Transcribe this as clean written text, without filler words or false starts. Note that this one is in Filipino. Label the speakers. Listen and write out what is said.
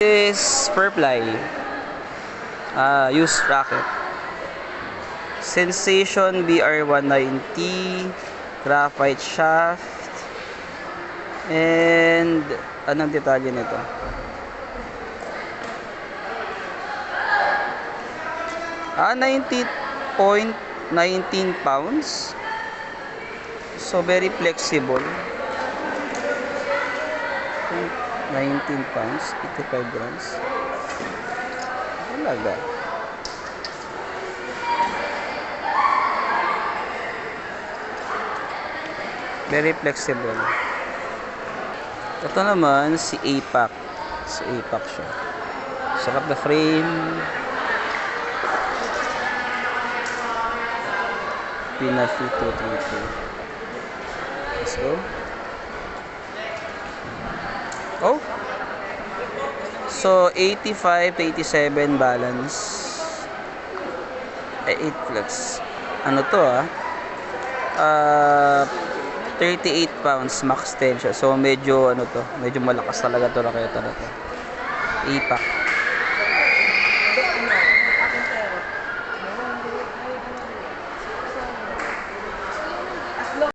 Speaker 1: Is Purfly used racket. Sensation BR190 graphite shaft. And anong detalye nito? 90.19 pounds. So very flexible. 19 pounds, 85 grams. Talaga. Very flexible. Ito naman si APAC. Si APAC siya. Sarap na frame. Pinafi 232. Let's go. Oh. So 85 to 87 balance. 8 flex. Ano to 38 pounds max tension. So medyo ano to, medyo malakas talaga to raketa na to. APAC.